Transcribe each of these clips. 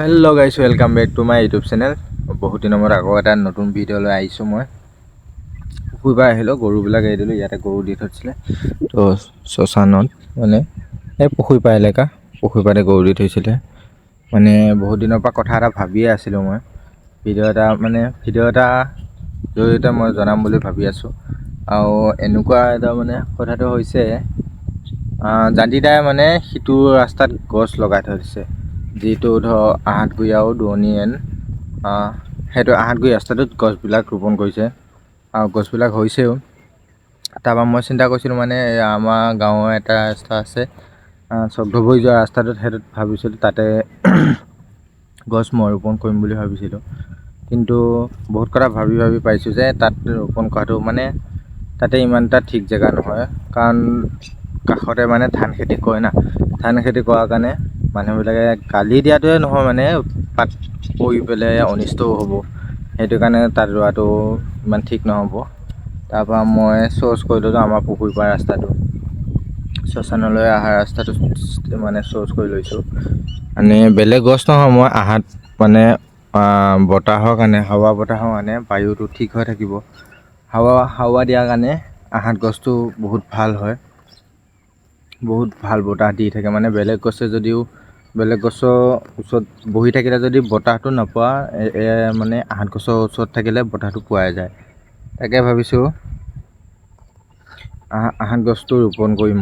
Hello' guys, welcome back to my YouTube channel. বহুত দিনৰ মূৰত আকৌ এটা নতুন ভিডিঅ' লৈ আহিছোঁ। মই পুখুৰীৰ আহিলোঁ, গৰুবিলাক এৰি দিলোঁ। ইয়াতে গৰু দি থৈছিলে তো শ্মশানত, মানে এই পুখুৰী পাৰ এলেকা, পুখুৰী পাৰতে গৰু দি থৈছিলে। মানে বহুত দিনৰ পৰা কথা এটা ভাবিয়ে আছিলোঁ মই, ভিডিঅ' এটা জৰিয়তে মই জনাম বুলি ভাবি আছোঁ। আৰু এনেকুৱা এটা মানে কথাটো হৈছে, জাতিদাই মানে সিটো ৰাস্তাত গছ লগাই থৈ দিছে, যিটো ধৰ আহাতগুৰি আৰু দুৱনিয়েন, সেইটো আহাতগুৰি ৰাস্তাটোত গছবিলাক ৰোপণ কৰিছে আৰু গছবিলাক হৈছেও। তাৰপৰা মই চিন্তা কৰিছিলোঁ, মানে আমাৰ গাঁৱৰ এটা ৰাস্তা আছে, চক্ৰভৈ যোৱা ৰাস্তাটোত, সেইটোত ভাবিছিলোঁ তাতে গছ মই ৰোপণ কৰিম বুলি ভাবিছিলোঁ। কিন্তু বহুত কথা ভাবি পাইছোঁ যে তাত ৰোপণ কৰাটো মানে তাতে ইমান এটা ঠিক জেগা নহয়, কাৰণ কাষতে মানে ধান খেতি কৰে না। ধান খেতি কৰাৰ কাৰণে মানুহবিলাকে গালি দিয়াটোৱে নহয়, মানে পাত পৰি পেলাই অনিষ্টও হ'ব। সেইটো কাৰণে তাত ৰোৱাটো ইমান ঠিক নহ'ব। তাৰপৰা মই চ'ৰ্চ কৰি ল'লোঁ আমাৰ পুখুৰী পাৰ ৰাস্তাটো, শ্মশানলৈ অহা ৰাস্তাটো মানে চ'ৰ্চ কৰি লৈছোঁ। মানে বেলেগ গছ নহয়, মই আহাত মানে বতাহৰ কাৰণে, হাৱা বতাহৰ কাৰণে বায়ুটো ঠিক হৈ থাকিব। হাৱা দিয়াৰ কাৰণে আহাত গছটো বহুত ভাল হয়, বহুত ভাল বতাহ দি থাকে। মানে বেলেগ গছৰ ওচৰত বহি থাকিলে যদি বতাহটো নোপোৱা, মানে আহাত গছৰ ওচৰত থাকিলে বতাহটো পোৱাই যায়। তাকে ভাবিছোঁ আহাত গছটো ৰোপণ কৰিম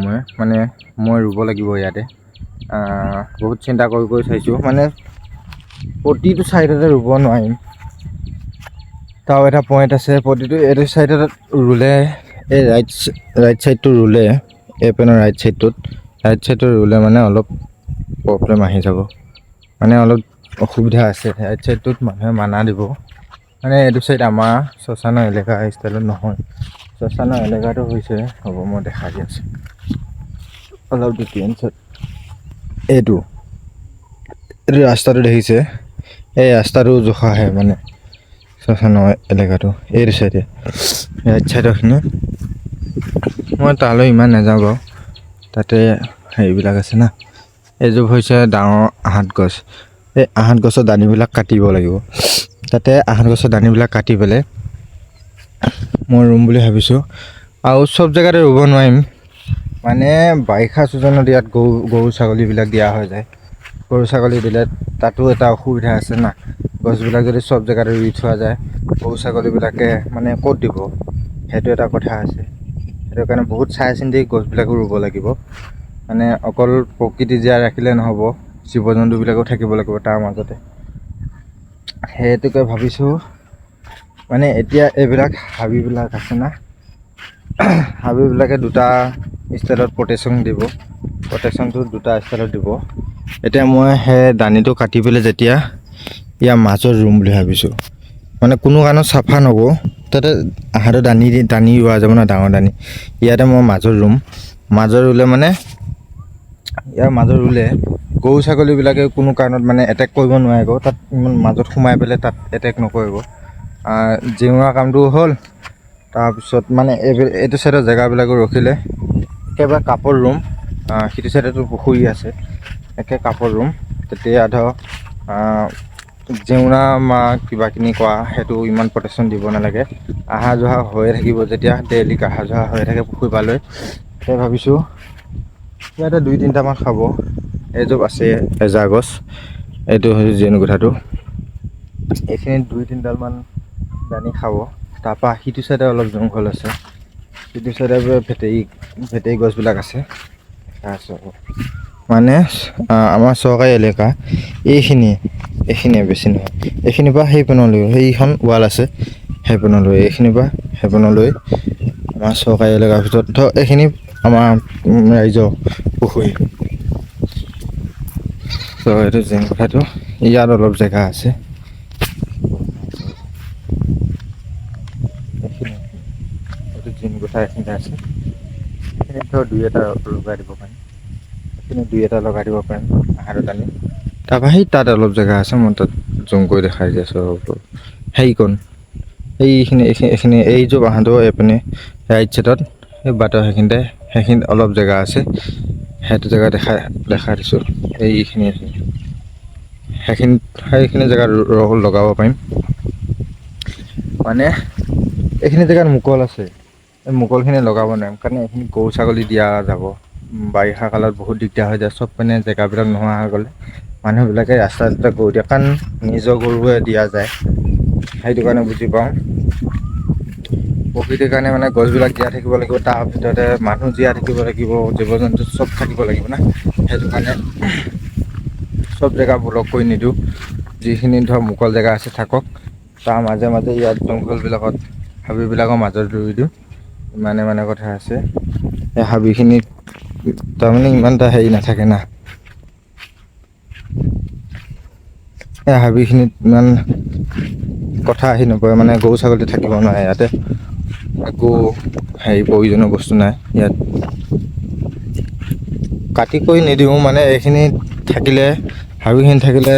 মই ৰুব লাগিব ইয়াতে। বহুত চিন্তা কৰি চাইছোঁ, মানে প্ৰতিটো ছাইডতে ৰুব নোৱাৰিম। তাৰো এটা পইণ্ট আছে, এইটো ছাইডত ৰুলে, এই ৰাইট ছাইডটো ৰুলে, এইপিনৰ ৰাইট ছাইডটো ৰুলে মানে অলপ প্ৰব্লেম আহি যাব, মানে অলপ অসুবিধা আছে। ৰাইট ছাইডটোত মানুহে মানা দিব, মানে এইটো ছাইড আমাৰ শ্মশানৰ এলেকা ষ্টাইলত নহয়। শ্মশানৰ এলেকাটো হৈছে, হ'ব মই দেখাই দি আছোঁ অলপ ডিটেইলছত। এইটো ৰাস্তাটো দেখিছে, এই ৰাস্তাটো জোখাহে মানে শ্মশানৰ এলেকাটো এইটো ছাইডে, ৰাইট ছাইডৰখিনি। মই তালৈ ইমান নাযাওঁ বাৰু, তাতে হেৰিবিলাক আছে না। এইজোপা হৈছে ডাঙৰ আহাত গছ। এই আহাত গছৰ দানিবিলাক কাটিব লাগিব। তাতে আহাত গছৰ দানিবিলাক কাটি পেলাই মই ৰুম বুলি ভাবিছোঁ। আৰু চব জেগাতে ৰুব নোৱাৰিম, মানে বাৰিষা ছিজনত ইয়াত গৰু ছাগলীবিলাক দিয়া হৈ যায়। গৰু ছাগলী দিলে তাতো এটা অসুবিধা আছে না, গছবিলাক যদি চব জেগাতে ৰুই থোৱা যায়, গৰু ছাগলীবিলাকে মানে ক'ত দিব, সেইটো এটা কথা আছে। সেইটো কাৰণে বহুত চাই চিন্তি গছবিলাকো ৰুব লাগিব। মানে অকল প্ৰকৃতি জীয়াই ৰাখিলে নহ'ব, জীৱ জন্তুবিলাকো থাকিব লাগিব তাৰ মাজতে। সেইটোকে ভাবিছোঁ। মানে এতিয়া এইবিলাক হাবিবিলাক আছে না, হাবিবিলাকে দুটা ষ্টাইলত প্ৰটেকশ্যনটো দুটা ষ্টাইলত দিব। এতিয়া মই সেই দানিটো কাটি পেলাই যেতিয়া ইয়াৰ মাজত ৰুম বুলি ভাবিছোঁ, মানে কোনো কাৰণত চাফা নকৰোঁ, তাতে আহাটো দানি ৰোৱা যাব ন, ডাঙৰ দানি। ইয়াতে মই মাজত ৰুলে মানে ইয়াৰ মাজত ৰুলে গৰু ছাগলীবিলাকে কোনো কাৰণত মানে এটেক কৰিব নোৱাৰিব। তাত ইমান মাজত সোমাই পেলাই তাত এটেক নকৰিব। জেওৰা কামটো হ'ল। তাৰপিছত মানে এইটো ছাইডৰ জেগাবিলাকো ৰখিলে একেবাৰে কাপোৰ ৰুম, সিটো ছাইডতো পুখুৰী আছে, একে কাপোৰ ৰুম। তেতিয়া ধৰ জেওৰা কিবাকিনি কৰা, সেইটো ইমান প্ৰটেকশ্যন দিব নালাগে। অহা যোৱা হৈয়ে থাকিব, যেতিয়া ডেইলি অহা যোৱা হৈ থাকে পুখুৰী পাৰলৈ। তাকে ভাবিছোঁ ইয়াতে 2-3টামান খাব। এইজোপ আছে এজাৰ গছ, এইটো হৈছে জেনুকঠাটো। এইখিনিত 2-3ডালমান দানি খাব। তাৰপৰা সিটো চাইডে অলপ জংঘল আছে, সিটো চাইডে ভেটেৰী গছবিলাক আছে। মানে আমাৰ চৰকাৰী এলেকা এইখিনিয়ে বেছি নহয়। এইখিনিৰ পৰা সেইখন ৱাল আছে, এইখিনিৰ পৰা সেইপিনলৈ আমাৰ চৰকাৰী এলেকাৰ ভিতৰত ধৰ এইখিনি আমাৰ ৰাইজৰ পুখুৰী। এইটো জেনুকঠাটো, ইয়াত অলপ জেগা আছে। এইটো জেনুকঠা এইখিনিতে আছে। এইখিনিত ধৰ 2-এটা লগাই দিব পাৰিম, এইখিনিত 2-এটা লগাই দিব পাৰিম আহাৰৰ দানি। তাৰপৰা তাত অলপ জেগা আছে, মই তাত জুম কৰি দেখাই দি আছোঁ। সেইকণ এইখিনি এইযোৰ বাঁহটো এইপিনে ৰাইট ছাইডত, সেই বাটৰ সেইখিনিত অলপ জেগা আছে। সেইটো জেগা দেখাই দিছোঁ। এইখিনি সেইখিনি জেগাত লগাব পাৰিম। মানে এইখিনি জেগাত মুকল আছে, এই মুকলখিনি লগাব নোৱাৰিম কাৰণ এইখিনি গৰু ছাগলী দিয়া যাব। বাৰিষা কালত বহুত দিগদাৰ হৈ যায়, চব পিনে জেগাবিলাক নোহোৱা হৈ গ'লে মানুহবিলাকে ৰাস্তা গৰু দিয়ে, কাৰণ নিজৰ গৰুৱে দিয়া যায়। সেইটো কাৰণে বুজি পাওঁ। প্ৰকৃতিৰ কাৰণে মানে গছবিলাক জীয়াই থাকিব লাগিব, তাৰ ভিতৰতে মানুহ জীয়াই থাকিব লাগিব, জীৱ জন্তু চব থাকিব লাগিব না। সেইটো কাৰণে চব জেগা ব্লক কৰি নিদিওঁ, যিখিনি ধৰক মুকল জেগা আছে থাকক, তাৰ মাজে মাজে ইয়াত জংঘলবিলাকত হাবিবিলাকৰ মাজত ৰুই দিওঁ। মানে কথা আছে, এই হাবিখিনিত তাৰমানে ইমান এটা হেৰি নাথাকে না, এই হাবিখিনিত ইমান কথা আহি নপৰে, মানে গৰু ছাগলী থাকিব নোৱাৰে ইয়াতে, একো হেৰি প্ৰয়োজনীয় বস্তু নাই ইয়াত। কাটি কৰি নিদিওঁ, মানে এইখিনি থাকিলে হাবিখিনি থাকিলে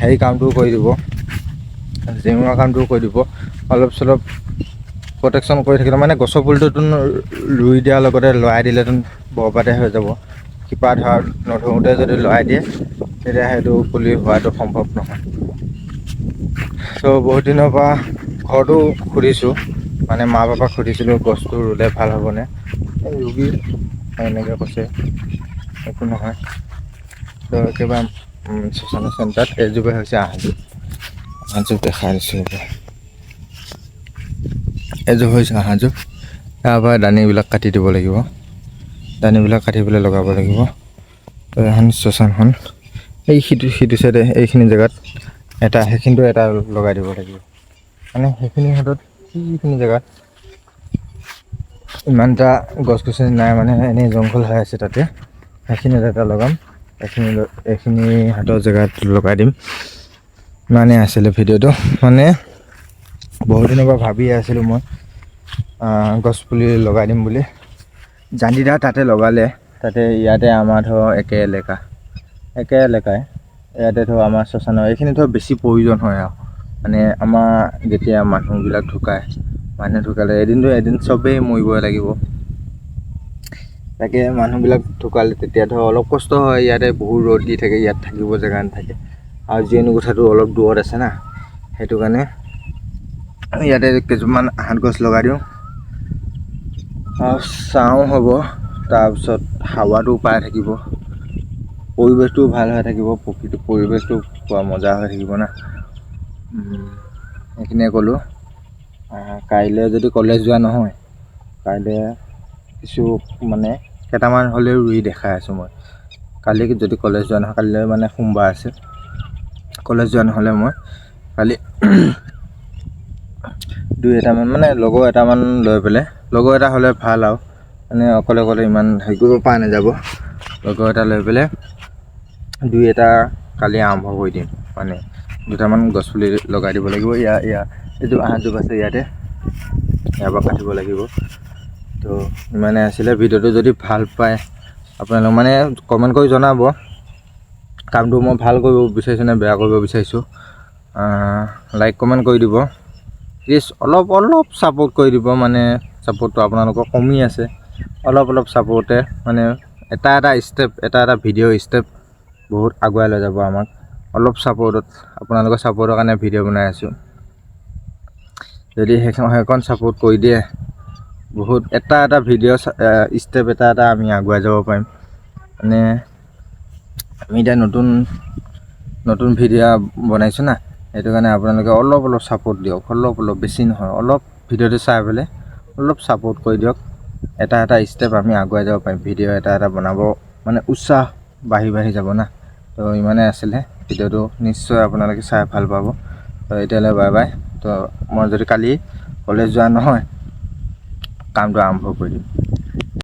হেৰি কামটোও কৰি দিব, জেওৰা কামটোও কৰি দিব, অলপ চলপ প্ৰটেকশ্যন কৰি থাকিলে, মানে গছৰ পুলিটোতো ৰুই দিয়াৰ লগতে লৰাই দিলেতো বৰবাদে হৈ যাব। শিপা নধৰোঁতে যদি লৰাই দিয়ে তেতিয়া সেইটো পুলি হোৱাটো সম্ভৱ নহয়। ত' বহুত দিনৰ পৰা ঘৰটো সুধিছোঁ, মানে মা পাপাক সুধিছিলোঁ গছটো ৰুলে ভাল হ'বনে, ৰুবি এনেকৈ কৈছে, একো নহয়। ত' একেবাৰে শ্মশান চেণ্টাৰত এজোপা হৈছে আহতজোপা দেখাই দিছোঁ। এজোপা হৈছে আহতজোপা, তাৰপৰা দানিবিলাক কাটি দিব লাগিব, দানিবিলাক কাটি পেলাই লগাব লাগিব। ত' এখন শ্মশানখন এই সিটো চাইডে এইখিনি জেগাত এটা, সেইখিনিতো এটা লগাই দিব লাগিব, মানে সেইখিনি হাতত সেইখিনি জেগাত ইমান এটা গছ গছনি নাই, মানে এনেই জংঘল হৈ আছে তাতে, সেইখিনিত এটা লগাম, এইখিনি হাতৰ জেগাত লগাই দিম। মানে আছিলে ভিডিঅ'টো, মানে বহুত দিনৰ পৰা ভাবিয়ে আছিলোঁ মই গছ পুলি লগাই দিম বুলি। জানিদা তাতে লগালে, তাতে ইয়াতে আমাৰ ধৰ একে এলেকাই ইয়াতে ধৰ আমাৰ শ্মশানৰ এইখিনি ধৰ বেছি প্ৰয়োজন হয় আৰু, মানে আমাৰ যেতিয়া মানুহবিলাক ঢুকালে এদিন চবেই মৰিবই লাগিব। তাকে মানুহবিলাক ঢুকালে তেতিয়া ধৰ অলপ কষ্ট হয়, ইয়াতে বহুত ৰ'দ দি থাকে, ইয়াত থাকিব জেগা নাথাকে, আৰু জিৰণি কোঠাটো অলপ দূৰত আছে না, সেইটো কাৰণে ইয়াতে কেইজোপামান আহত গছ লগাই দিওঁ, ছাঁও হ'ব, তাৰপিছত হাৱাটো পাই থাকিব, পৰিৱেশটো ভাল হৈ থাকিব, প্ৰকৃতিৰ পৰিৱেশটো পোৱা মজা হৈ থাকিব না। সেইখিনিয়ে ক'লোঁ। কাইলৈ যদি কলেজ যোৱা নহয়, কাইলৈ কিছু মানে কেইটামান হ'লেও ৰুই দেখাই আছোঁ মই। কালি যদি কলেজ যোৱা নহয়, কালিলৈ মানে সোমবাৰ আছে, কলেজ যোৱা নহ'লে মই কালি দুই এটামান মানে লগৰ এটামান লৈ পেলাই, লগৰ এটা হ'লে ভাল আৰু, মানে অকলে ইমান হেৰি কৰিব পৰা নাযাব, লগৰ এটা লৈ পেলাই দুই এটা কালি আৰম্ভ কৰি দিম, মানে দুটামান গছ পুলি লগাই দিব লাগিব। এইটো আহতজোপা আছে ইয়াতে, ইয়াৰ পৰা কাটিব লাগিব। তো ইমানে আছিলে, ভিডিঅ'টো যদি ভাল পায় আপোনালোক মানে কমেণ্ট কৰি জনাব, কামটো মই ভাল কৰিব বিচাৰিছোঁ নে বেয়া কৰিব বিচাৰিছোঁ, লাইক কমেণ্ট কৰি দিব প্লিজ, অলপ ছাপোৰ্ট কৰি দিব, মানে ছাপোৰ্টটো আপোনালোকৰ কমি আছে, অলপ ছাপোৰ্টে মানে এটা ষ্টেপ, এটা ভিডিঅ' ষ্টেপ বহুত আগুৱাই লৈ যাব আমাক, অলপ ছাপোৰ্টত, আপোনালোকৰ ছাপোৰ্টৰ কাৰণে ভিডিঅ' বনাই আছোঁ। যদি সেইখন ছাপোৰ্ট কৰি দিয়ে, বহুত এটা ভিডিঅ' ষ্টেপ এটা আমি আগুৱাই যাব পাৰিম। মানে আমি এতিয়া নতুন ভিডিঅ' বনাইছোঁ না, সেইটো কাৰণে আপোনালোকে অলপ ছাপোৰ্ট দিয়ক, অলপ বেছি নহয়, অলপ ভিডিঅ'টো চাই পেলাই অলপ ছাপোৰ্ট কৰি দিয়ক, এটা ষ্টেপ আমি আগুৱাই যাব পাৰিম, ভিডিঅ' এটা বনাব মানে উৎসাহ বাঢ়ি যাব না। তো ইমানে আছিলে ভিডিঅ'টো, নিশ্চয় আপোনালোকে চাই ভাল পাব। তো এতিয়ালৈ বাই বাই। তো মই যদি কালি কলেজ যোৱা নহয়, কামটো আৰম্ভ কৰি দিম।